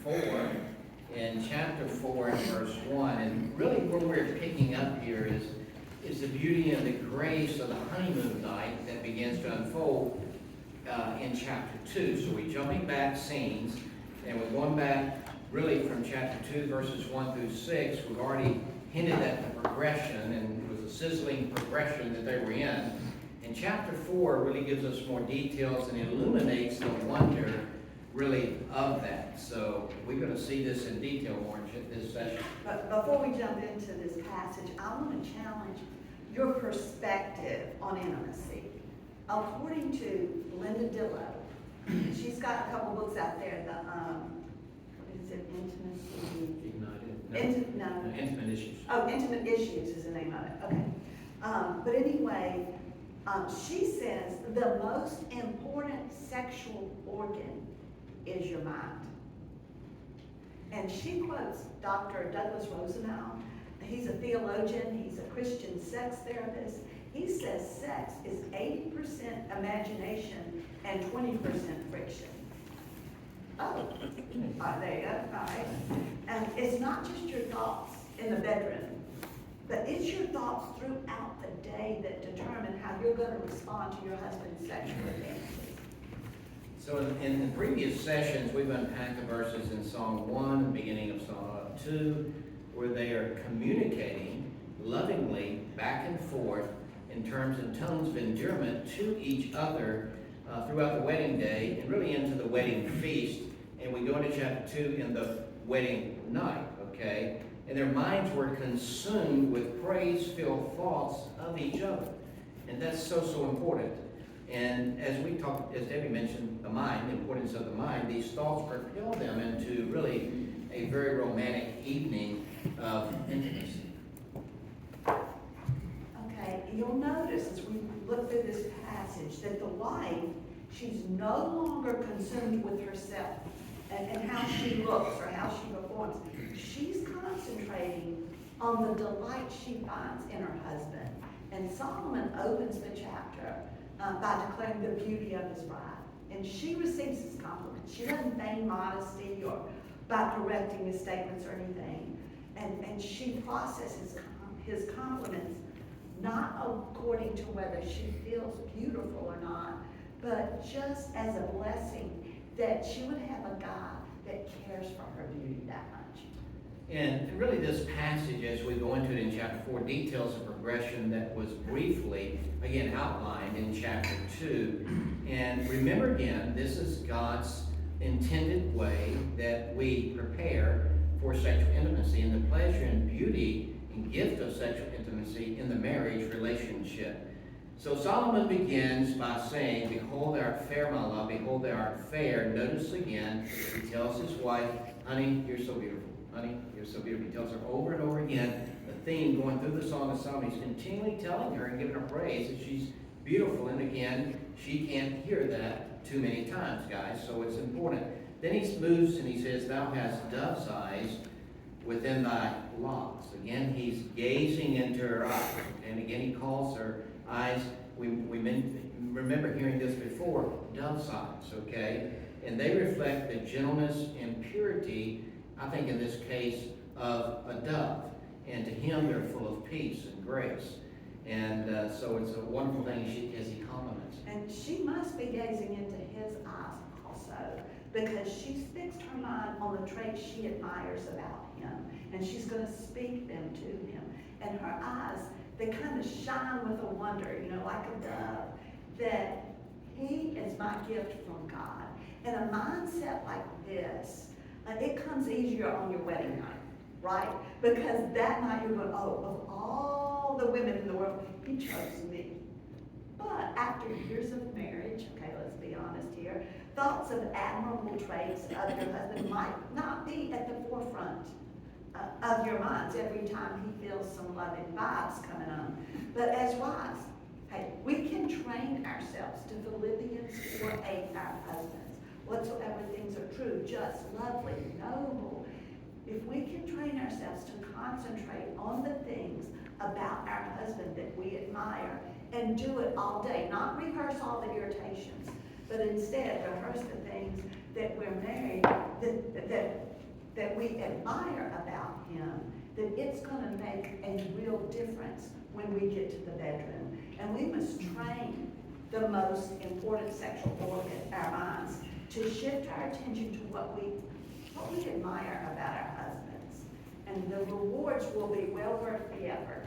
4, in chapter 4 and verse 1. And really where we're picking up here is the beauty and the grace of the honeymoon night that begins to unfold in chapter 2. So we're jumping back scenes, and we're going back really from chapter 2, verses 1 through 6. We've already hinted at the progression, and it was a sizzling progression that they were in. And chapter 4 really gives us more details and illuminates the wonder really of that. So we're going to see this in detail more in this session. But before we jump into this passage, I want to challenge your perspective on intimacy. According to Linda Dillow, she's got a couple books out there, what is it, Intimacy? Ignited. No. Intimate Issues. Oh, Intimate Issues is the name of it, okay. But anyway, she says the most important sexual organ is your mind. And she quotes Dr. Douglas Rosenau. He's a theologian, he's a Christian sex therapist. He says sex is 80% imagination and 20% friction. Oh, all right, there you go, all right. And it's not just your thoughts in the bedroom, but it's your thoughts throughout the day that determine how you're going to respond to your husband's sexual advances. So in previous sessions, we've unpacked the verses in Song 1, the beginning of Song 2, where they are communicating lovingly back and forth in terms and tones of endearment to each other throughout the wedding day and really into the wedding feast. And we go into chapter 2 in the wedding night, okay? And their minds were consumed with praise-filled thoughts of each other. And that's so important. And as we talked, as Debbie mentioned, the mind, the importance of the mind, these thoughts propel them into really a very romantic evening of intimacy. Okay, you'll notice as we look through this passage that the wife, she's no longer consumed with herself and how she looks or how she performs. She's concentrating on the delight she finds in her husband. And Solomon opens the chapter by declaring the beauty of his bride. And she receives his compliments. She doesn't feign modesty or by correcting his statements or anything. And she processes his compliments not according to whether she feels beautiful or not, but just as a blessing that she would have a God that cares for her beauty that much. And really this passage, as we go into it in chapter 4, details a progression that was briefly, again, outlined in chapter 2. And remember again, this is God's intended way that we prepare for sexual intimacy and the pleasure and beauty and gift of sexual intimacy in the marriage relationship. So Solomon begins by saying, "Behold thou art fair, my love, behold thou art fair." Notice again, he tells his wife, "Honey, you're so beautiful. Honey, you're so beautiful." He tells her over and over again, the theme going through the Song of Solomon. He's continually telling her and giving her praise that she's beautiful. And again, she can't hear that too many times, guys, so it's important. Then he moves and he says, "Thou hast dove's eyes within thy locks." Again, he's gazing into her eyes. And again, he calls her eyes. We remember hearing this before, dove's eyes, okay? And they reflect the gentleness and purity, I think in this case, of a dove. And to him, they're full of peace and grace. And so it's a wonderful thing as he compliments. And she must be gazing into his eyes also, because she's fixed her mind on the traits she admires about him, and she's going to speak them to him. And her eyes, they kind of shine with a wonder, like a dove, that he is my gift from God. And a mindset like this, it comes easier on your wedding night, right? Because that night you're going, oh, of all the women in the world, he chose me. But after years of marriage, okay, let's be honest here, thoughts of admirable traits of your husband might not be at the forefront of your minds every time he feels some loving vibes coming on. But as wives, hey, we can train ourselves to Philippians 4:8, our husbands, whatsoever things are true, just, lovely, noble. If we can train ourselves to concentrate on the things about our husband that we admire and do it all day, not rehearse all the irritations, but instead rehearse the things that we're married, that that we admire about him, that it's gonna make a real difference when we get to the bedroom. And we must train the most important sexual organ, our minds, to shift our attention to what we admire about our husbands. And the rewards will be well worth the effort.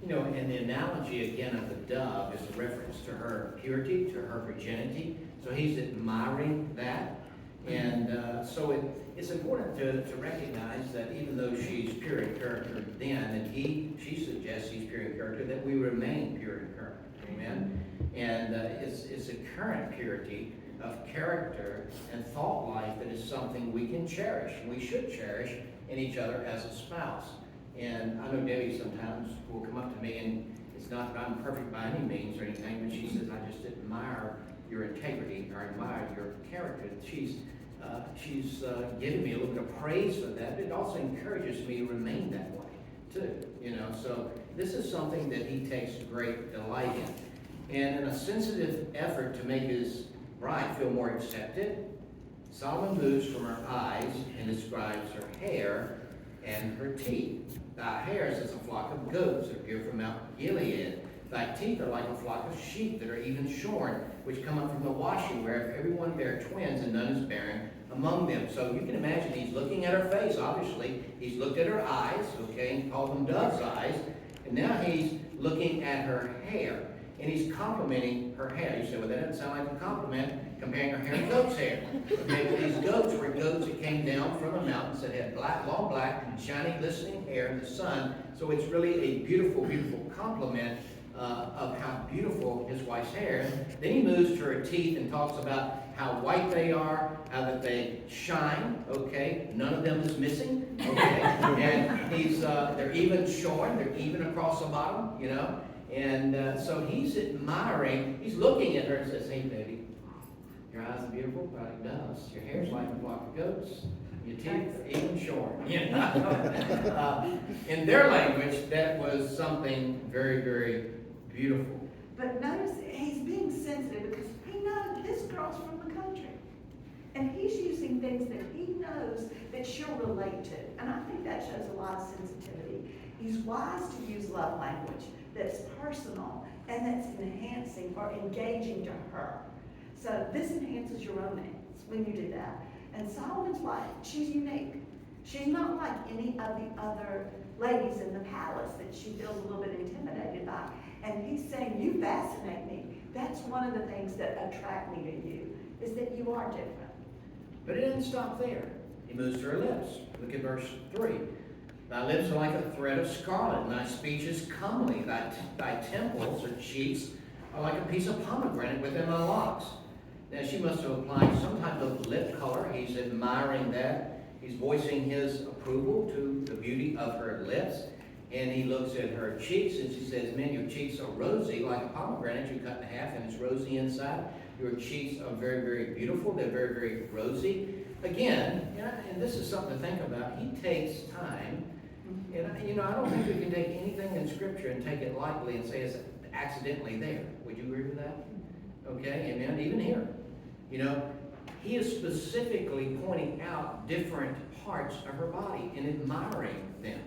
You know, and the analogy again of the dove is a reference to her purity, to her virginity. So he's admiring that. And so it's important to recognize that even though she's pure in character then, and she suggests she's pure in character, that we remain pure in character. Amen? And it's a current purity of character and thought life that is something we can cherish. We should cherish in each other as a spouse. And I know Debbie sometimes will come up to me, and it's not that I'm perfect by any means or anything, but she says, I just admire your integrity, or admire your character. She's giving me a little bit of praise for that, but it also encourages me to remain that way too. You know, so this is something that he takes great delight in. And in a sensitive effort to make his bride feel more accepted, Solomon moves from her eyes and describes her hair and her teeth. Thy hair is as a flock of goats that appear from Mount Gilead. Thy teeth are like a flock of sheep that are even shorn, which come up from the washing, whereof every one bare twins, and none is barren among them. So you can imagine he's looking at her face, obviously. He's looked at her eyes, okay, and called them dove's eyes. And now he's looking at her hair, and he's complimenting her hair. You say, well, that doesn't sound like a compliment, comparing her hair to goat's hair. Okay, well, these goats were goats that came down from the mountains that had black, long black, shiny, glistening hair in the sun. So it's really a beautiful, beautiful compliment of how beautiful his wife's hair is. Then he moves to her teeth and talks about how white they are, how that they shine, okay? None of them is missing, okay? And they're even shorn, they're even across the bottom, you know? And so he's admiring, he's looking at her and says, hey, baby, your eyes are beautiful like doves. Your hair's like a flock of goats. Your teeth are even shorn. You know? In their language, that was something very, very beautiful. But notice he's being sensitive because he knows this girl's from the country. And he's using things that he knows that she'll relate to. And I think that shows a lot of sensitivity. He's wise to use love language that's personal and that's enhancing or engaging to her. So this enhances your romance when you do that. And Solomon's wife, she's unique. She's not like any of the other ladies in the palace that she feels a little bit intimidated by. And he's saying, you fascinate me. That's one of the things that attract me to you, is that you are different. But it didn't stop there. He moves to her lips. Look at verse 3. Thy lips are like a thread of scarlet, and thy speech is comely. Thy temples or cheeks are like a piece of pomegranate within thy locks. Now she must have applied some type of lip color. He's admiring that. He's voicing his approval to the beauty of her lips. And he looks at her cheeks and she says, man, your cheeks are rosy like a pomegranate you cut in half and it's rosy inside. Your cheeks are very, very beautiful. They're very, very rosy. Again, and this is something to think about. He takes time. And, I don't think we can take anything in Scripture and take it lightly and say it's accidentally there. Would you agree with that? Okay, amen. Even here. He is specifically pointing out different parts of her body and admiring them.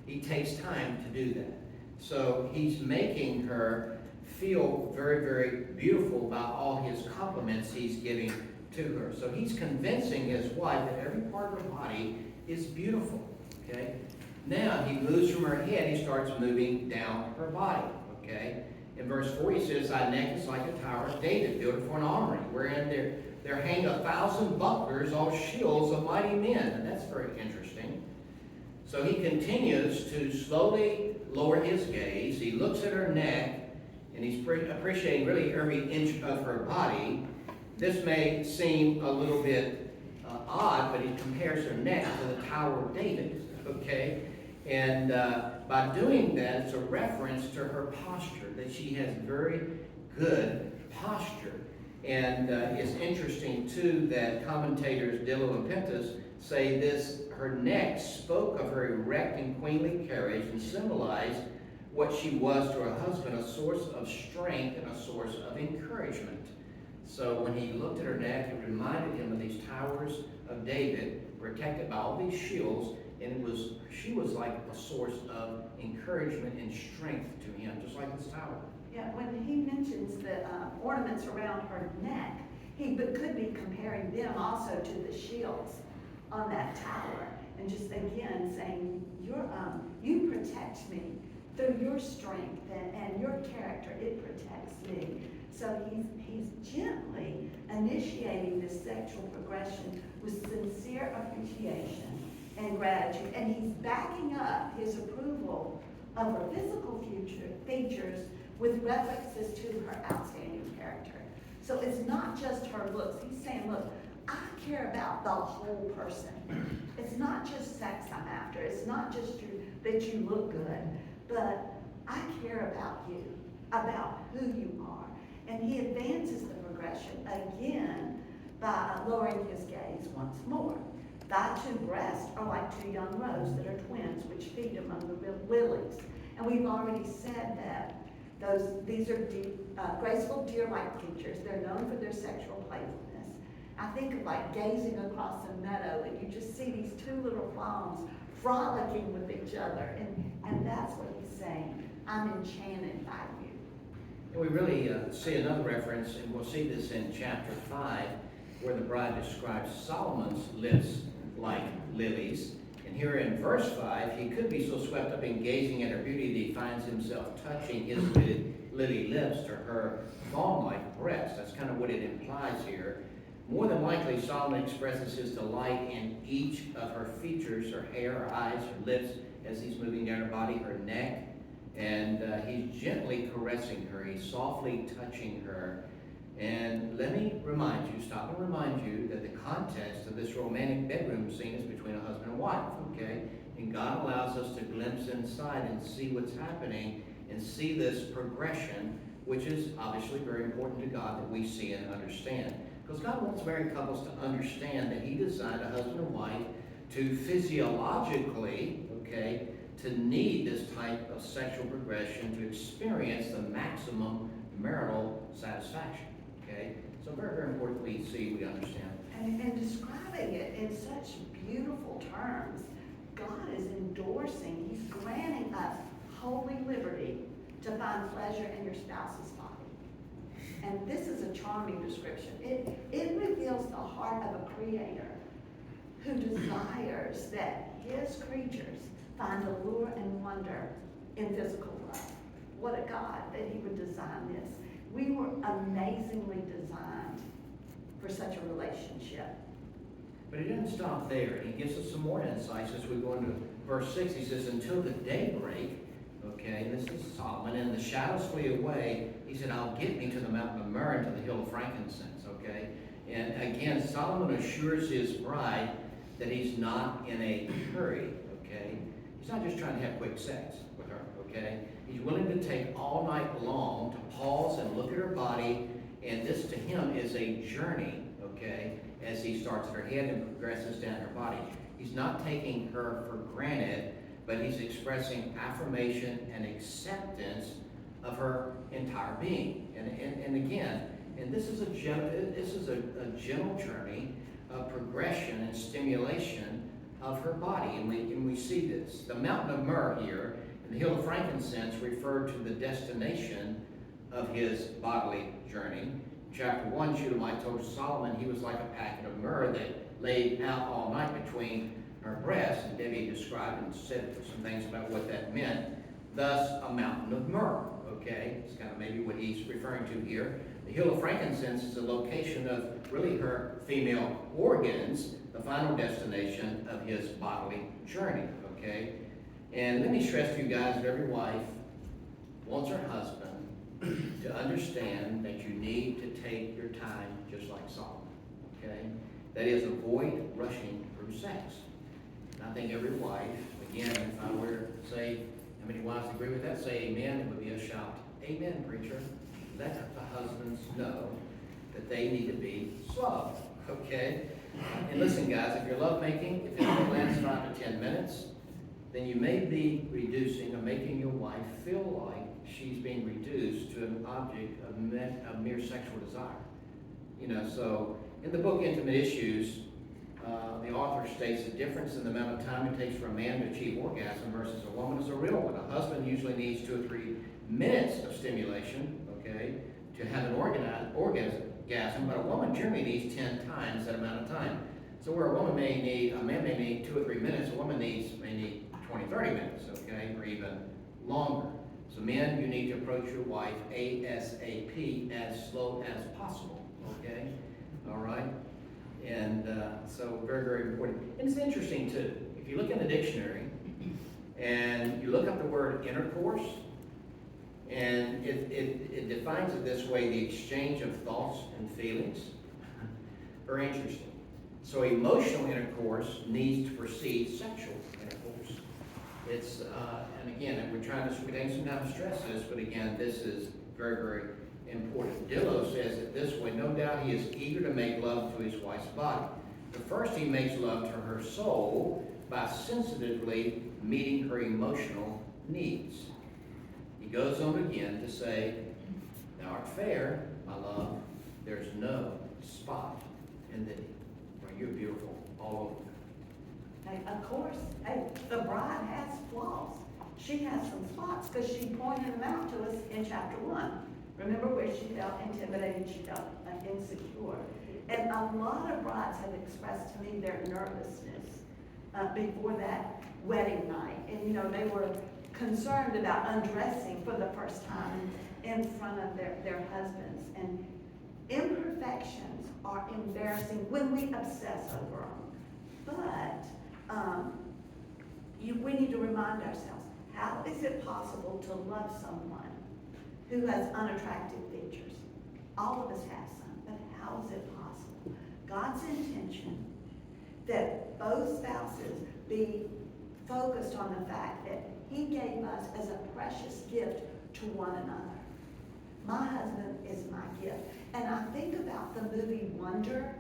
He takes time to do that. So he's making her feel very, very beautiful by all his compliments he's giving to her. So he's convincing his wife that every part of her body is beautiful. Okay? Now he moves from her head, he starts moving down her body. Okay? In verse 4 he says, thy neck is like a tower of David, built for an armory, wherein there hang 1,000 bucklers, all shields of mighty men. And that's very interesting. So he continues to slowly lower his gaze. He looks at her neck, and he's appreciating really every inch of her body. This may seem a little bit odd, but he compares her neck to the Tower of David, okay? And by doing that, it's a reference to her posture, that she has very good posture. And it's interesting, too, that commentators Dillo and Pentus say her neck spoke of her erect and queenly carriage and symbolized what she was to her husband, a source of strength and a source of encouragement. So when he looked at her neck, it reminded him of these towers of David, protected by all these shields, and she was like a source of encouragement and strength to him, just like this tower. Yeah, when he mentions the ornaments around her neck, he could be comparing them also to the shields on that tower, and just again saying, you protect me through your strength and your character. It protects me. So he's gently initiating this sexual progression with sincere appreciation and gratitude, and he's backing up his approval of her physical features with references to her outstanding character. So it's not just her looks. He's saying, look, I care about the whole person. It's not just sex I'm after. It's not just that you look good, but I care about you, about who you are. And he advances the progression again by lowering his gaze once more. Thy two breasts are like two young roes that are twins, which feed among the lilies. And we've already said that these are graceful deer-like creatures. They're known for their sexual playfulness. I think of like gazing across a meadow, and you just see these two little fawns frolicking with each other, and that's what he's saying. I'm enchanted by you. And we really see another reference, and we'll see this in chapter 5, where the bride describes Solomon's lips like lilies. And here in verse 5, he could be so swept up in gazing at her beauty that he finds himself touching his lily lips to her fawn-like breast. That's kind of what it implies here. More than likely, Solomon expresses his delight in each of her features, her hair, her eyes, her lips, as he's moving down her body, her neck. And he's gently caressing her. He's softly touching her. And let me stop and remind you that the context of this romantic bedroom scene is between a husband and wife, okay? And God allows us to glimpse inside and see what's happening and see this progression, which is obviously very important to God that we see and understand. Because God wants married couples to understand that he designed a husband and wife to physiologically, okay, to need this type of sexual progression to experience the maximum marital satisfaction. Okay? So very, very important we understand. And describing it in such beautiful terms, God is endorsing, he's granting us holy liberty to find pleasure in your spouse's body. And this is a charming description. It reveals the heart of a creator who desires that his creatures find allure and wonder in physical love. What a God that he would design this. We were amazingly designed for such a relationship. But he doesn't stop there. He gives us some more insights as we go into verse 6. He says, until the daybreak, okay, and this is Solomon, and the shadows flee away, he said, I'll get me to the mountain of myrrh and to the hill of frankincense, okay? And again, Solomon assures his bride that he's not in a hurry, okay? He's not just trying to have quick sex with her, okay? He's willing to take all night long to pause and look at her body, and this to him is a journey, okay, as he starts at her head and progresses down her body. He's not taking her for granted, but he's expressing affirmation and acceptance of her entire being. And again, and this is a gentle journey of progression and stimulation of her body, and we see this. The mountain of myrrh here and the hill of frankincense refer to the destination of his bodily journey. Chapter 1, Shulamite told Solomon he was like a packet of myrrh that laid out all night between her breasts, and Debbie described and said some things about what that meant. Thus, a mountain of myrrh, okay? It's kind of maybe what he's referring to here. The hill of frankincense is a location of really her female organs, the final destination of his bodily journey, okay? And let me stress to you guys that every wife wants her husband to understand that you need to take your time just like Solomon, okay? That is, avoid rushing through sex. And I think every wife, again, if I were to say, how many wives agree with that? Say amen, it would be a shout. Amen, preacher. Let the husbands know that they need to be slow, okay? And listen, guys, if you're lovemaking, if it only lasts 5 to 10 minutes, then you may be reducing or making your wife feel like she's being reduced to an object of mere sexual desire. You know, so in the book Intimate Issues, The author states the difference in the amount of time it takes for a man to achieve orgasm versus a woman is a real one. A husband usually needs 2 or 3 minutes of stimulation, okay, to have an orgasm, but a woman generally needs 10 times that amount of time. So where a man may need 2 or 3 minutes, a woman may need 20, 30 minutes, okay, or even longer. So men, you need to approach your wife ASAP, as slow as possible, okay? All right? And so very, very important. And it's interesting too, if you look in the dictionary and you look up the word intercourse, and it defines it this way: the exchange of thoughts and feelings. Very interesting. So emotional intercourse needs to precede sexual intercourse. It's, and again, we take some time to stress this, but again, this is very, very important. Dillow says it this way: no doubt he is eager to make love to his wife's body. But first he makes love to her soul by sensitively meeting her emotional needs. He goes on again to say, thou art fair, my love, there's no spot in thee. For you're beautiful all over. Hey, of course, hey, the bride has flaws. She has some spots because she pointed them out to us in chapter 1. Remember where she felt intimidated, she felt insecure. And a lot of brides have expressed to me their nervousness before that wedding night. And you know, they were concerned about undressing for the first time in front of their husbands. And imperfections are embarrassing when we obsess over them. But we need to remind ourselves, how is it possible to love someone who has unattractive features? All of us have some, but how is it possible? God's intention that both spouses be focused on the fact that he gave us as a precious gift to one another. My husband is my gift. And I think about the movie Wonder,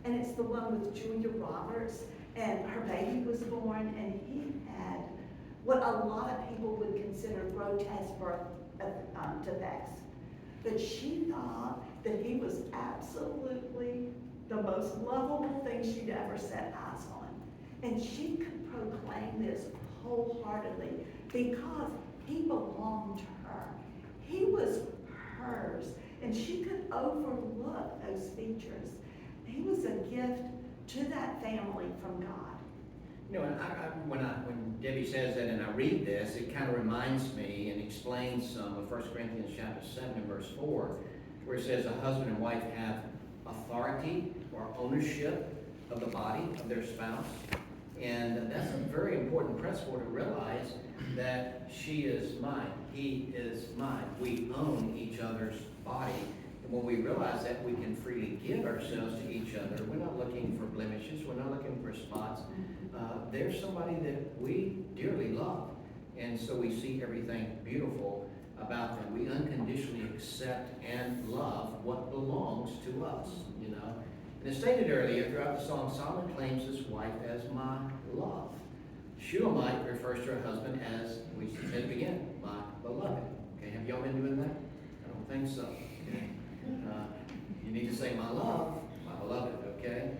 and it's the one with Julia Roberts, and her baby was born, and he had what a lot of people would consider grotesque birth defects. But she thought that he was absolutely the most lovable thing she'd ever set eyes on. And she could proclaim this wholeheartedly because he belonged to her. He was hers, and she could overlook those features. He was a gift to that family from God. You know, when Debbie says that and I read this, it kind of reminds me and explains some of 1 Corinthians chapter 7 and verse 4, where it says a husband and wife have authority or ownership of the body of their spouse. And that's a very important principle to realize, that she is mine, he is mine. We own each other's body. And when we realize that, we can freely give ourselves to each other. We're not looking for blemishes. We're not looking for spots. There's somebody that we dearly love. And so we see everything beautiful about them. We unconditionally accept and love what belongs to us, you know. And as stated earlier, throughout the song, Solomon claims his wife as my love. Shulamite refers to her husband as, we said at the beginning, my beloved. Okay, have y'all been doing that? I don't think so. Okay. You need to say my love, my beloved, okay?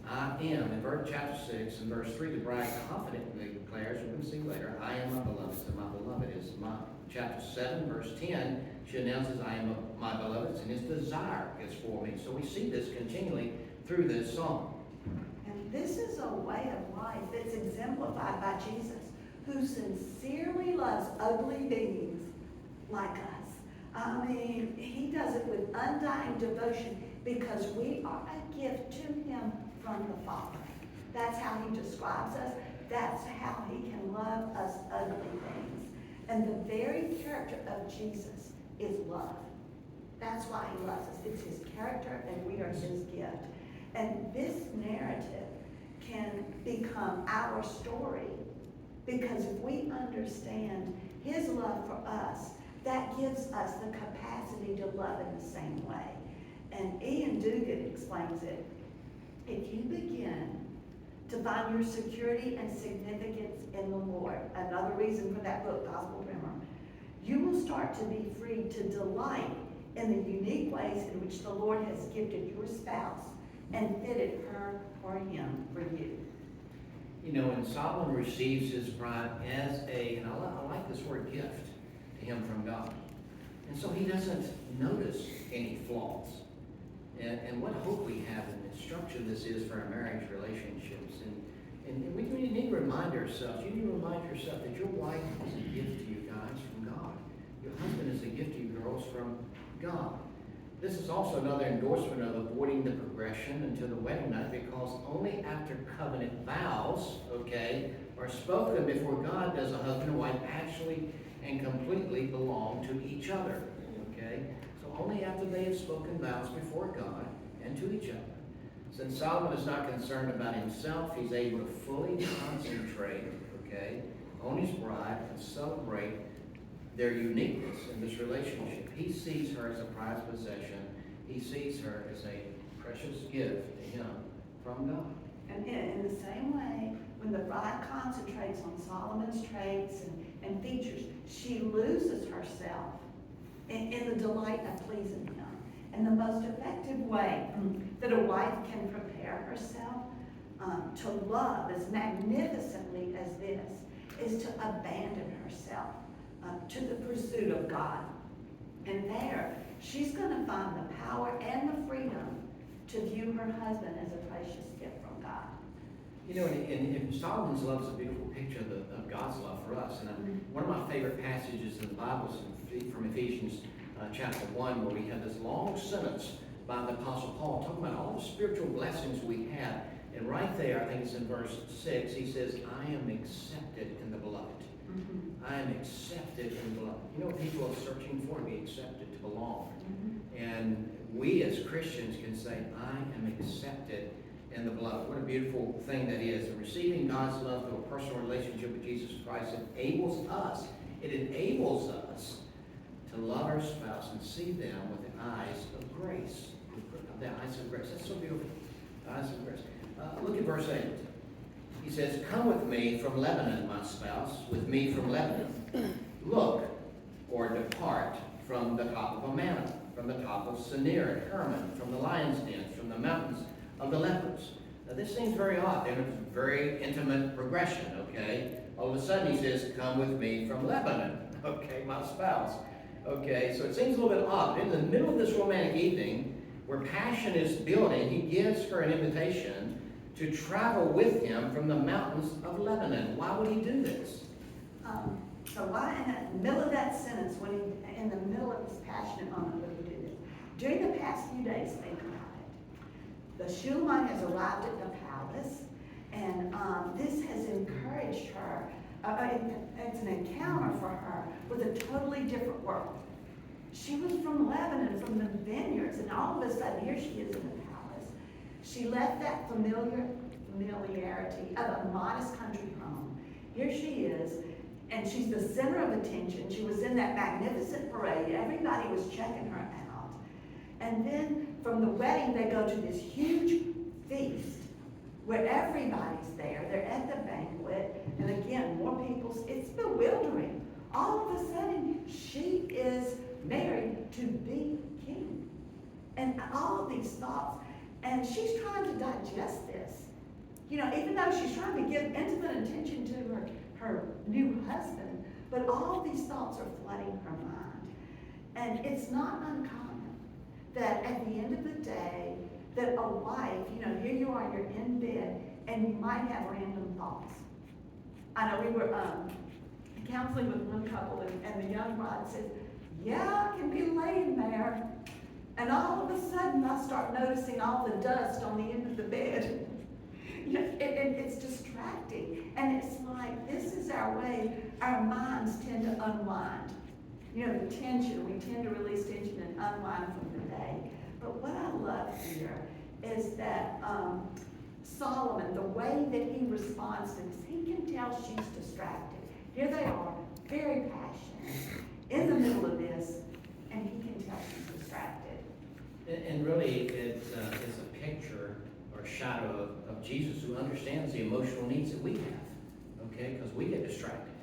I am, in chapter 6 and verse 3, the bride confidently declares, we can see later, I am my beloved, and my beloved is mine. Chapter 7, verse 10, she announces, I am my beloved, and his desire is for me. So we see this continually through this song. And this is a way of life that's exemplified by Jesus, who sincerely loves ugly beings like us. I mean, he does it with undying devotion because we are a gift to him from the Father. That's how he describes us. That's how he can love us ugly things. And the very character of Jesus is love. That's why he loves us. It's his character, and we are his gift. And this narrative can become our story because if we understand his love for us, that gives us the capacity to love in the same way. And Ian Dugan explains it. If you begin to find your security and significance in the Lord, another reason for that book, Gospel Primer, you will start to be free to delight in the unique ways in which the Lord has gifted your spouse and fitted her or him for you. You know, and Solomon receives his bride as and I like this word gift to him from God. And so he doesn't notice any flaws. And what hope we have in the structure this is for our marriage relationships. And we need to remind ourselves, you need to remind yourself that your wife is a gift to you guys from God. Your husband is a gift to you girls from God. This is also another endorsement of avoiding the progression until the wedding night, because only after covenant vows, okay, are spoken before God does a husband and wife actually and completely belong to each other, okay? So only after they have spoken vows before God and to each other. Since Solomon is not concerned about himself, he's able to fully concentrate, okay, on his bride and celebrate their uniqueness in this relationship. He sees her as a prized possession. He sees her as a precious gift to him from God. And in the same way, when the bride concentrates on Solomon's traits and features, she loses herself in the delight of pleasing him. And the most effective way that a wife can prepare herself to love as magnificently as this is to abandon herself to the pursuit of God. And there, she's going to find the power and the freedom to view her husband as a precious gift from God. You know, and Solomon's love is a beautiful picture of God's love for us. And one of my favorite passages in the Bible is from Ephesians chapter 1, where we have this long sentence by the Apostle Paul talking about all the spiritual blessings we have. And right there, I think it's in verse 6, he says, I am accepted in the beloved. I am accepted in the beloved. You know what people are searching for? To be accepted, to belong. And we as Christians can say, I am accepted in the beloved. What a beautiful thing that is. And receiving God's love through a personal relationship with Jesus Christ enables us to love our spouse and see them with the eyes of grace. The eyes of grace. That's so beautiful. The eyes of grace. Look at verse 8. He says, come with me from Lebanon, my spouse, with me from Lebanon. Look, or depart from the top of Amana, from the top of Senir and Hermon, from the lion's dens, from the mountains of the leopards. Now this seems very odd. There's a very intimate progression, okay? All of a sudden he says, come with me from Lebanon, okay, my spouse. Okay, so it seems a little bit odd. In the middle of this romantic evening, where passion is building, he gives her an invitation to travel with him from the mountains of Lebanon. Why would he do this? So why in the middle of that sentence, when he, in the middle of his passionate moment, would he do this? During the past few days, think about it. The Shulamite has arrived at the palace, and this has encouraged her. It's an encounter for her with a totally different world. She was from Lebanon, from the vineyards, and all of a sudden, here she is in the palace. She left that familiarity of a modest country home. Here she is, and she's the center of attention. She was in that magnificent parade. Everybody was checking her out. And then from the wedding, they go to this huge feast where everybody's there. They're at the banquet, and again, more people. It's bewildering. All of a sudden, she is married to the king. And all of these thoughts, and she's trying to digest this. You know, even though she's trying to give intimate attention to her new husband, but all of these thoughts are flooding her mind. And it's not uncommon that at the end of the day, that a wife, you know, here you are, you're in bed, and you might have random thoughts. I know we were counseling with one couple, and the young bride says, yeah, I can be laying there. And all of a sudden, I start noticing all the dust on the end of the bed. You know, it's distracting. And it's like, this is our way, our minds tend to unwind. You know, the tension, we tend to release tension and unwind from the day. But what I love here is that Solomon, the way that he responds to this, he can tell she's distracted. Here they are, very passionate, in the middle of this, and he can tell she's distracted. And really, it's a picture or a shadow of Jesus, who understands the emotional needs that we have, okay? Because we get distracted,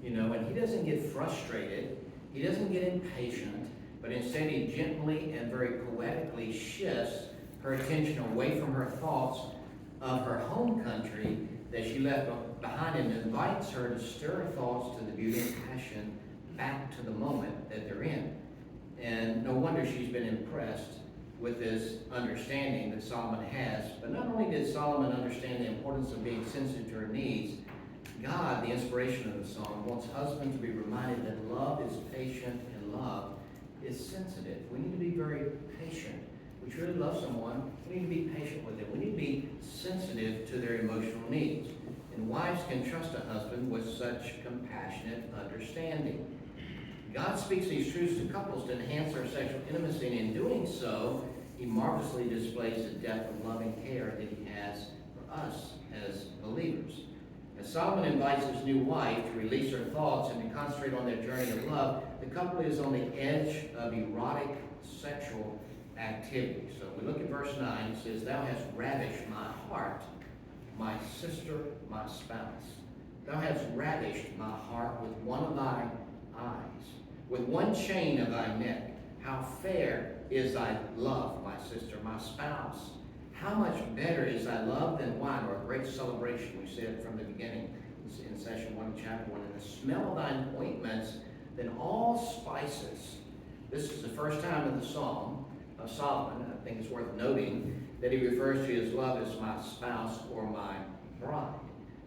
you know, and he doesn't get frustrated. He doesn't get impatient, but instead he gently and very poetically shifts her attention away from her thoughts of her home country that she left behind and invites her to stir her thoughts to the beauty and passion back to the moment that they're in. And no wonder she's been impressed with this understanding that Solomon has. But not only did Solomon understand the importance of being sensitive to her needs, God, the inspiration of the song, wants husbands to be reminded that love is patient and love is sensitive. We need to be very patient. We truly love someone, we need to be patient with them. We need to be sensitive to their emotional needs. And wives can trust a husband with such compassionate understanding. God speaks these truths to couples to enhance our sexual intimacy, and in doing so, he marvelously displays the depth of loving care that he has for us as believers. As Solomon invites his new wife to release her thoughts and to concentrate on their journey of love, the couple is on the edge of erotic sexual activity. So we look at verse 9. It says, "Thou hast ravished my heart, my sister, my spouse. Thou hast ravished my heart with one of thy eyes, with one chain of thy neck. How fair is thy love, my sister, my spouse. How much better is thy love than wine," or a great celebration, we said from the beginning in session 1 of chapter 1. "And the smell of thine ointments than all spices." This is the first time in the Psalm of Solomon, I think it's worth noting, that he refers to his love as my spouse or my bride.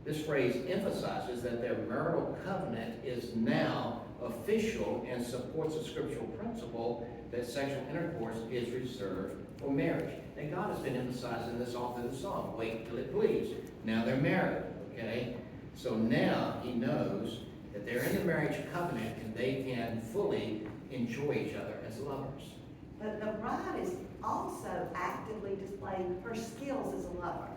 This phrase emphasizes that their marital covenant is now official and supports the scriptural principle that sexual intercourse is reserved for marriage. And God has been emphasizing this all through the song. Wait till it please. Now they're married, okay? So now he knows that they're in the marriage covenant and they can fully enjoy each other as lovers. But the bride is also actively displaying her skills as a lover.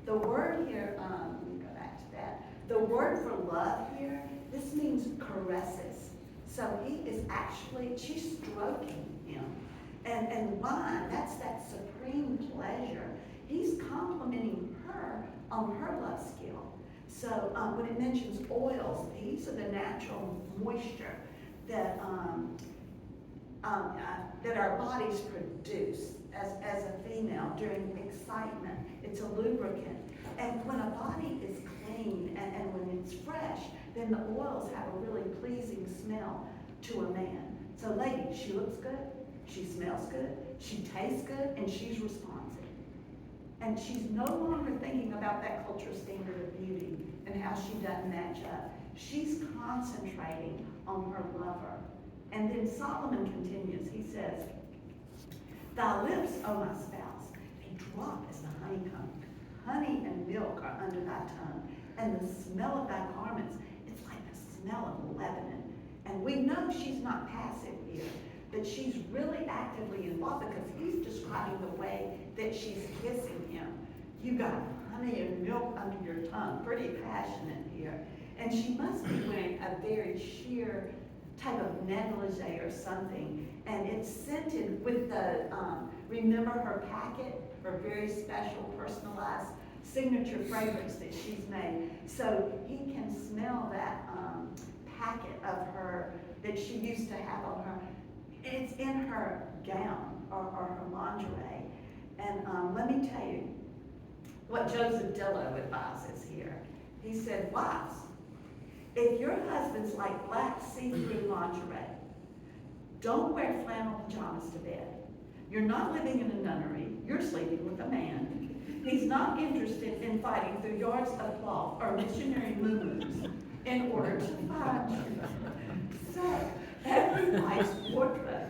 The word here, let me go back to that. The word for love here, this means caresses. So she's stroking him. And wine, that's that supreme pleasure. He's complimenting her on her love skill. So when it mentions oils, these are the natural moisture that our bodies produce as a female during excitement. It's a lubricant. And when a body is clean and when it's fresh, then the oils have a really pleasing smell to a man. So ladies, she looks good, she smells good, she tastes good, and she's responsive. And she's no longer thinking about that culture standard of beauty and how she doesn't match up. She's concentrating on her lover. And then Solomon continues, he says, "Thy lips, O my spouse, they drop as the honeycomb. Honey and milk are under thy tongue, and the smell of thy garments, it's like the smell of Lebanon." And we know she's not passive here, but she's really actively involved because he's describing the way that she's kissing him. You got honey and milk under your tongue, pretty passionate here. And she must be wearing a very sheer type of negligee or something. And it's scented with the, remember her packet, her very special personalized signature fragrance that she's made. So he can smell that packet of her that she used to have on her. It's in her gown or her lingerie. And let me tell you what Joseph Dillow advises here. He said, "Wives, if your husband's like black see-through lingerie, don't wear flannel pajamas to bed. You're not living in a nunnery, you're sleeping with a man. He's not interested in fighting through yards of cloth or missionary moo-moos in order to find you." So, every wife's wardrobe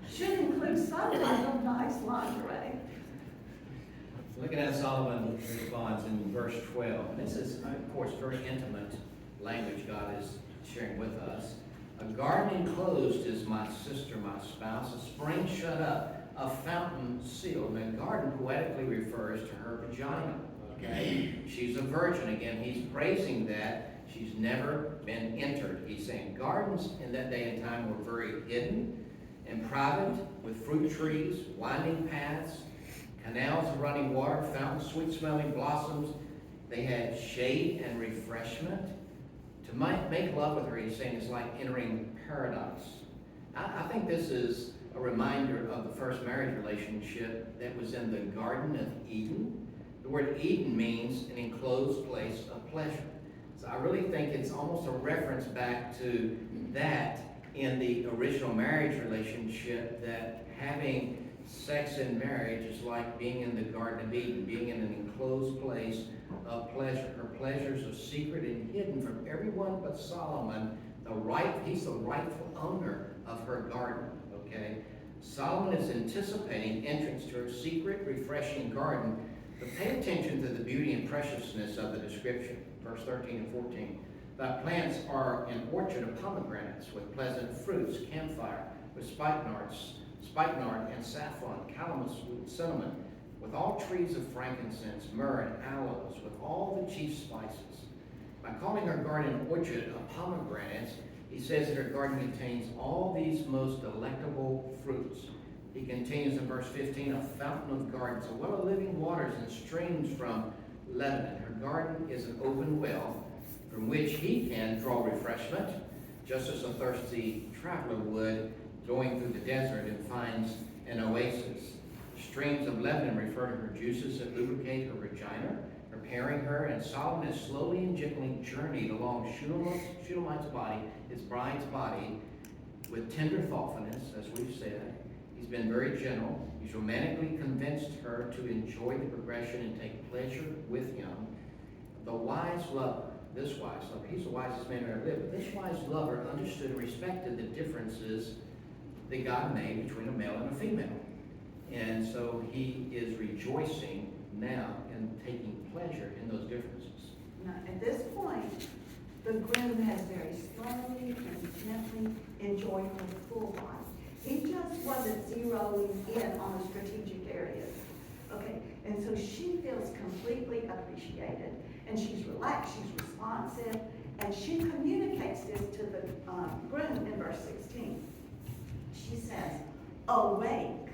should include some kind of nice lingerie. Looking at Solomon's response in verse 12, and this is, of course, very intimate language God is sharing with us. "A garden enclosed is my sister, my spouse, a spring shut up, a fountain sealed." And a garden poetically refers to her vagina, okay? She's a virgin. Again, he's praising that. She's never been entered. He's saying gardens in that day and time were very hidden and private, with fruit trees, winding paths, canals of running water, fountains, sweet-smelling blossoms. They had shade and refreshment. To make love with her, he's saying, is like entering paradise. I think this is a reminder of the first marriage relationship that was in the Garden of Eden. The word Eden means an enclosed place of pleasure. So I really think it's almost a reference back to that in the original marriage relationship, that having sex in marriage is like being in the Garden of Eden, being in an enclosed place of pleasure. Her pleasures are secret and hidden from everyone but Solomon. He's the rightful owner of her garden, okay? Solomon is anticipating entrance to her secret, refreshing garden. But pay attention to the beauty and preciousness of the description, verse 13 and 14. Thy plants are an orchard of pomegranates with pleasant fruits, camphire, with spikenard and saffron, calamus with cinnamon, with all trees of frankincense, myrrh and aloes, with all the chief spices. By calling her garden an orchard of pomegranates, he says that her garden contains all these most delectable fruits. He continues in verse 15, a fountain of gardens, a well of living waters and streams from Lebanon. Her garden is an open well from which he can draw refreshment, just as a thirsty traveler would going through the desert and finds an oasis. Streams of Lebanon refer to her juices that lubricate her vagina, preparing her, and Solomon has slowly and gently journeyed along Shulamite's body, his bride's body, with tender thoughtfulness, as we've said. He's been very gentle. He's romantically convinced her to enjoy the progression and take pleasure with him. The wise lover, this wise lover, he's the wisest man who ever lived, but this wise lover understood and respected the differences that God made between a male and a female. And so he is rejoicing now and taking pleasure in those differences. Now, at this point, the groom has very slowly and gently enjoyed her full life. He just wasn't zeroing in on the strategic areas. Okay, and so she feels completely appreciated, and she's relaxed, she's responsive, and she communicates this to the groom in verse 16. She says, awake,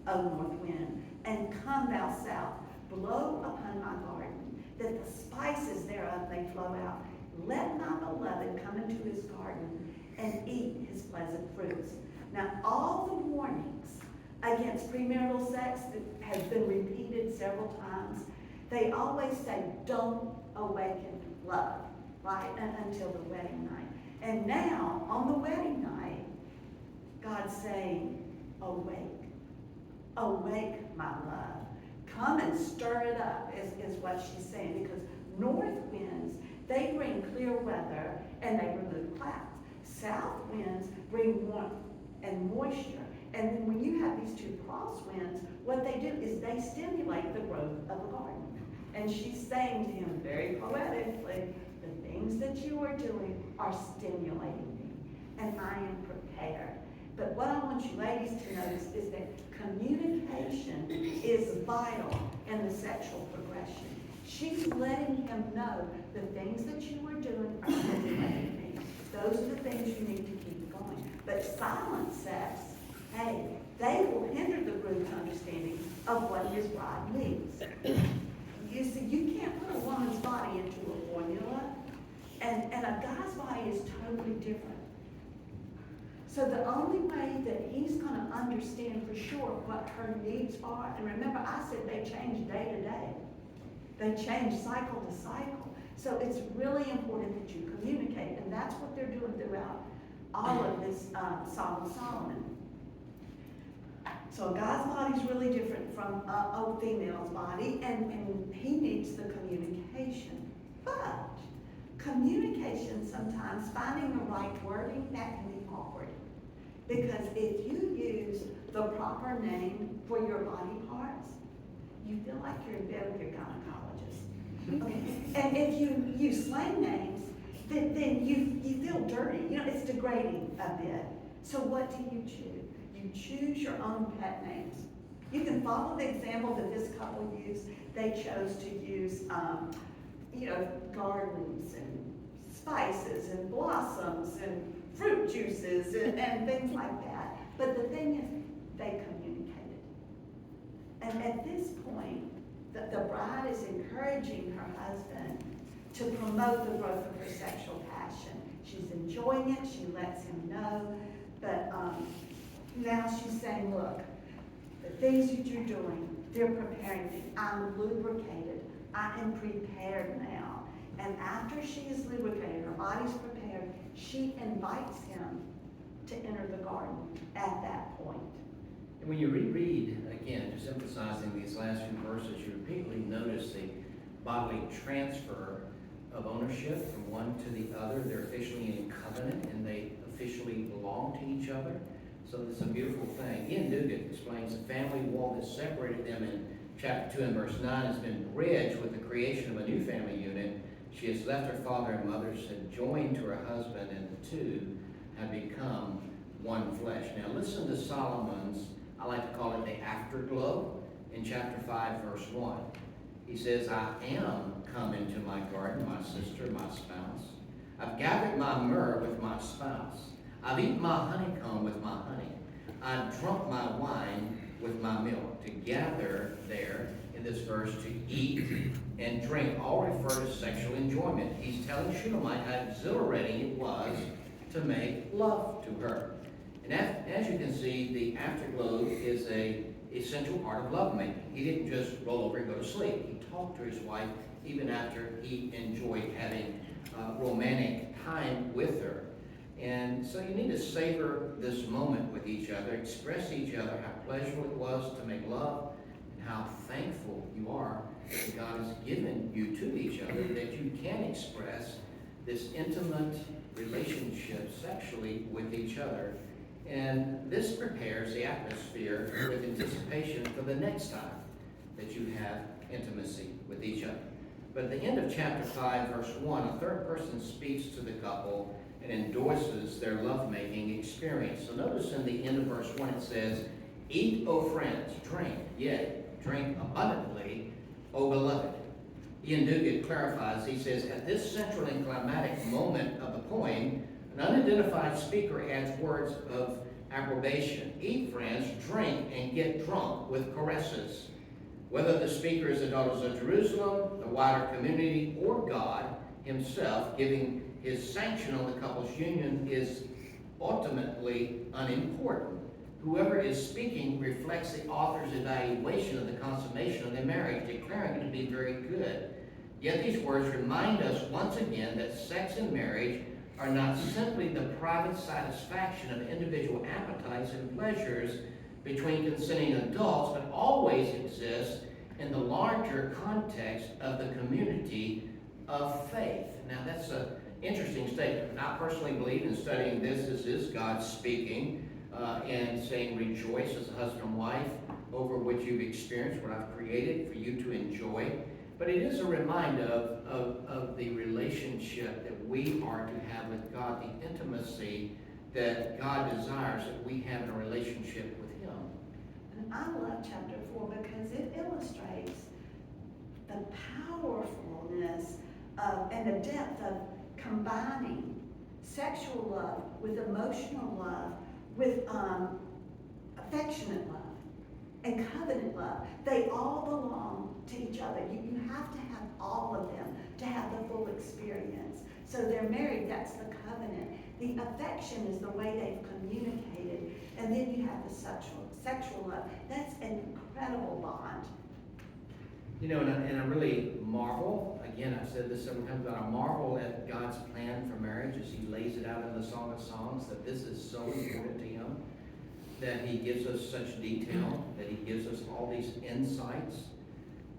O north wind, and come thou south, blow upon my garden, that the spices thereof may flow out. Let my beloved come into his garden and eat his pleasant fruits. Now, all the warnings against premarital sex that has been repeated several times, they always say, don't awaken love, right, until the wedding night. And now, on the wedding night, God's saying, awake, awake, my love. Come and stir it up, is what she's saying, because north winds, they bring clear weather and they remove clouds. South winds bring warmth and moisture. And then when you have these two crosswinds, what they do is they stimulate the growth of a garden. And she's saying to him very poetically, the things that you are doing are stimulating me, and I am prepared. But what I want you ladies to notice is that communication is vital in the sexual progression. She's letting him know the things that you are doing are stimulating me. Those are the things you need to keep going. But silent sex, hey, they will hinder the groom's understanding of what his bride needs. You see, you can't put a woman's body into a formula, and a guy's body is totally different. So the only way that he's going to understand for sure what her needs are, and remember I said they change day to day. They change cycle to cycle. So it's really important that you communicate, and that's what they're doing throughout all of this Song of Solomon. So a guy's body is really different from a female's body, and he needs the communication. But communication sometimes, finding the right wording, that can be awkward. Because if you use the proper name for your body parts, you feel like you're in bed with your gynecologist. Okay? And if you use slang names, then you feel dirty. You know, it's degrading a bit. So what do you choose? You choose your own pet names. You can follow the example that this couple used. They chose to use, gardens and spices and blossoms and fruit juices and things like that. But the thing is, they communicated. And at this point, the bride is encouraging her husband to promote the growth of her sexual passion. She's enjoying it. She lets him know. But Now she's saying, look, the things that you're doing, they're preparing me. I'm lubricated. I am prepared now. And after she is lubricated, her body's prepared, she invites him to enter the garden at that point. And when you reread, again, just emphasizing these last few verses, you repeatedly notice the bodily transfer of ownership from one to the other. They're officially in covenant and they officially belong to each other. So it's a beautiful thing. Ian Dugan explains the family wall that separated them in chapter 2 and verse 9 has been bridged with the creation of a new family unit. She has left her father and mother, said joined to her husband, and the two have become one flesh. Now listen to Solomon's, I like to call it the afterglow, in chapter 5, verse 1. He says, I am come into my garden, my sister, my spouse. I've gathered my myrrh with my spouse. I've eaten my honeycomb with my honey. I've drunk my wine with my milk. To gather there, in this verse, to eat and drink, all refer to sexual enjoyment. He's telling Shunammite how exhilarating it was to make love to her. And as you can see, the afterglow is a essential part of lovemaking. He didn't just roll over and go to sleep. He talked to his wife even after he enjoyed having romantic time with her. And so you need to savor this moment with each other, express each other how pleasurable it was to make love, and how thankful you are that God has given you to each other, that you can express this intimate relationship sexually with each other. And this prepares the atmosphere with anticipation for the next time that you have intimacy with each other. But at the end of chapter 5, verse 1, a third person speaks to the couple and endorses their lovemaking experience. So notice in the end of verse 1 it says, eat, O friends, drink, yea, drink abundantly, O beloved. Ian Dugan clarifies, he says, at this central and climatic moment of the poem, an unidentified speaker adds words of approbation. Eat, friends, drink, and get drunk with caresses. Whether the speaker is the daughters of Jerusalem, the wider community, or God himself giving his sanction on the couple's union is ultimately unimportant. Whoever is speaking reflects the author's evaluation of the consummation of their marriage, declaring it to be very good. Yet these words remind us once again that sex and marriage are not simply the private satisfaction of individual appetites and pleasures between consenting adults, but always exist in the larger context of the community of faith. Now that's an interesting statement. I personally believe in studying this as God speaking and saying rejoice as a husband and wife over what you've experienced, what I've created for you to enjoy. But it is a reminder of the relationship that we are to have with God, the intimacy that God desires that we have in a relationship with Him. And I love chapter 4 because it illustrates the powerfulness of, and the depth of combining sexual love with emotional love, with affectionate love and covenant love. They all belong to each other. You have to have all of them to have the full experience. So they're married, that's the covenant. The affection is the way they've communicated. And then you have the sexual love. That's an incredible bond. You know, and I really marvel, again, I've said this several times, but I marvel at God's plan for marriage as He lays it out in the Song of Songs, that this is so important to Him, that He gives us such detail, that He gives us all these insights.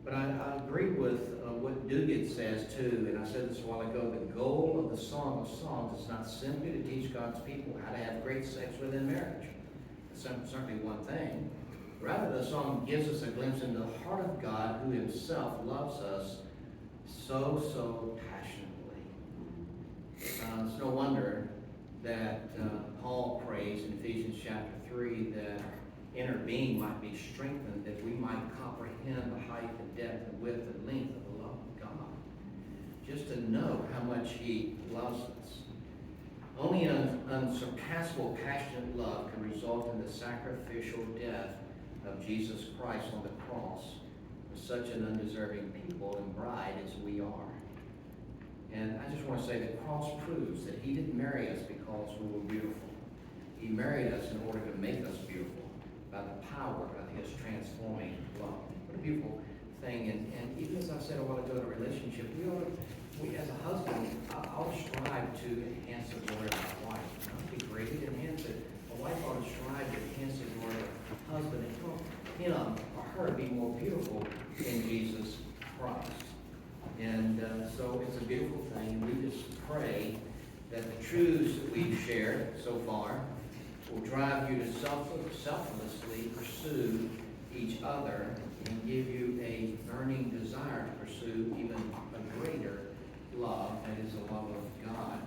But I agree with what Dugan says too, and I said this a while ago, the goal of the Song of Songs is not simply to teach God's people how to have great sex within marriage. It's certainly one thing. Rather, the song gives us a glimpse into the heart of God, who Himself loves us so passionately. It's no wonder that Paul prays in Ephesians chapter 3 that inner being might be strengthened, that we might comprehend the height and depth and width and length of the love of God. Just to know how much He loves us. Only an unsurpassable, passionate love can result in the sacrificial death of Jesus Christ on the cross for such an undeserving people and bride as we are. And I just want to say the cross proves that He didn't marry us because we were beautiful. He married us in order to make us beautiful by the power of his transforming love. What a beautiful thing. And even as I said a while ago in a relationship, we as a husband, I'll strive to enhance the glory of my wife. Not to be great to enhance it. A wife ought to strive to enhance the glory of her husband and help him or her be more beautiful in Jesus Christ. And so it's a beautiful thing. We just pray that the truths that we've shared so far will drive you to selflessly pursue each other and give you a burning desire to pursue even a greater love, that is the love of God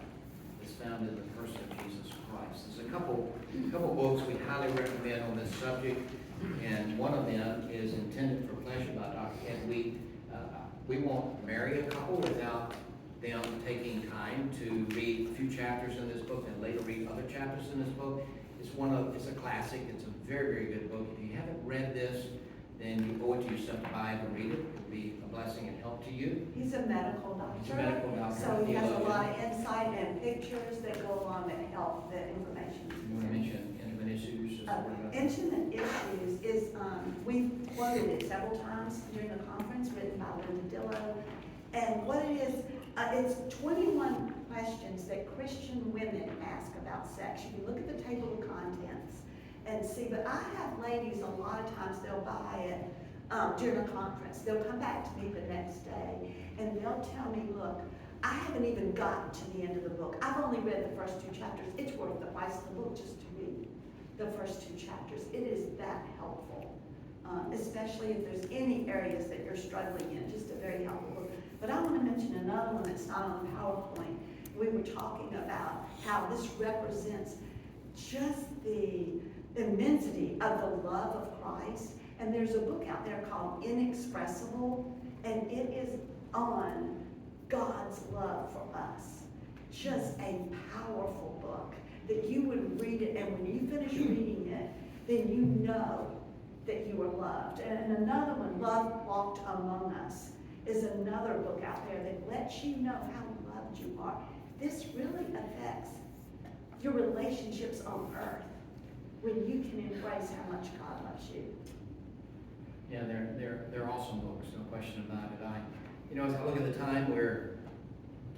that's found in the person of Jesus Christ. There's a couple books we highly recommend on this subject, and one of them is Intended for Pleasure by Dr. Ed Week. We won't marry a couple without them taking time to read a few chapters in this book and later read other chapters in this book. It's a classic. It's a very, very good book. If you haven't read this, then you owe it to yourself to buy it and read it. It will be a blessing and help to you. He's a medical doctor. He's a medical doctor. So he has a lot of insight and pictures that go along that help the information. You want to mention intimate issues? Intimate issues is, we've quoted it several times during the conference, written by Linda Dillow. And what it is, it's 21 questions that Christian women ask about sex. You can look at the table of contents and see, but I have ladies, a lot of times they'll buy it during a conference. They'll come back to me the next day and they'll tell me, look, I haven't even gotten to the end of the book. I've only read the first 2 chapters. It's worth the price of the book just to read the first 2 chapters. It is that helpful, especially if there's any areas that you're struggling in, just a very helpful book. But I want to mention another one that's not on the PowerPoint. We were talking about how this represents just the immensity of the love of Christ. And there's a book out there called Inexpressible, and it is on God's love for us. Just a powerful book that you would read it, and when you finish reading it, then you know that you are loved. And another one, Love Walked Among Us, is another book out there that lets you know how loved you are. This really affects your relationships on earth when you can embrace how much God loves you. Yeah, they're awesome books, no question about it. As I look at the time, we're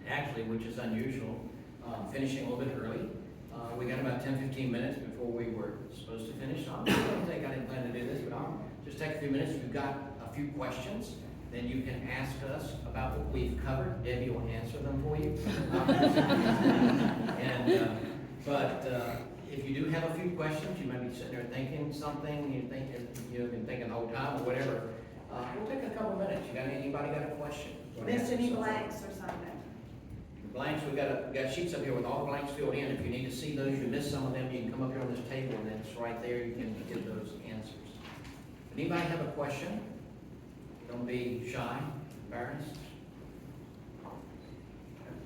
actually, which is unusual, finishing a little bit early. We got about 10-15 minutes before we were supposed to finish. So I don't think I didn't plan to do this, but I'll just take a few minutes. If you've got a few questions, then you can ask us about what we've covered. Debbie will answer them for you. If you do have a few questions, you might be sitting there thinking something, you've been thinking the whole time or whatever, we'll take a couple minutes. Anybody got a question? Miss any blanks or something? Blanks, we've got sheets up here with all the blanks filled in. If you need to see those, you missed some of them, you can come up here on this table and it's right there. You can get those answers. Anybody have a question? Don't be shy, embarrassed.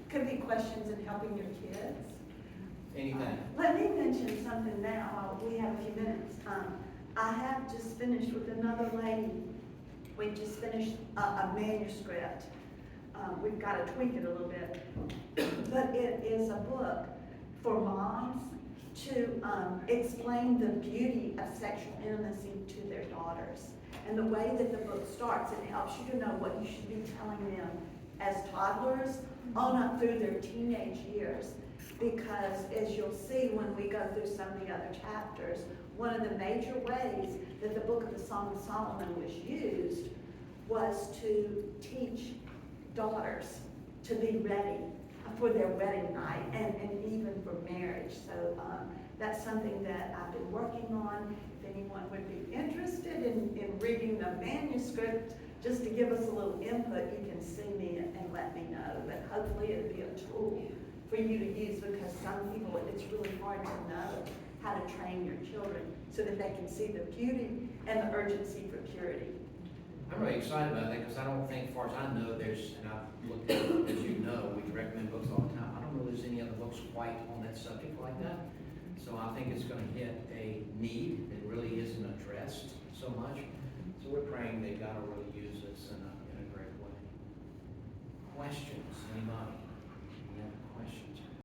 Could be questions in helping your kids. Anything. Let me mention something now. We have a few minutes. I have just finished with another lady. We just finished a manuscript. We've got to tweak it a little bit. But it is a book for moms to explain the beauty of sexual intimacy to their daughters. And the way that the book starts, it helps you to know what you should be telling them as toddlers on up through their teenage years. Because as you'll see when we go through some of the other chapters, one of the major ways that the book of the Song of Solomon was used was to teach daughters to be ready for their wedding night and even for marriage. So that's something that I've been working on. If anyone would be interested in reading the manuscript, just to give us a little input, you can see me and let me know. But hopefully it'll be a tool for you to use, because some people, it's really hard to know how to train your children so that they can see the beauty and the urgency for purity. I'm really excited about that because I don't think, as far as I know, and I've looked at it, as you know, we recommend books all the time. I don't know there's any other books quite on that subject like that. So I think it's going to hit a need that really isn't addressed so much. So we're praying that God will really use this in a great way. Questions, anybody?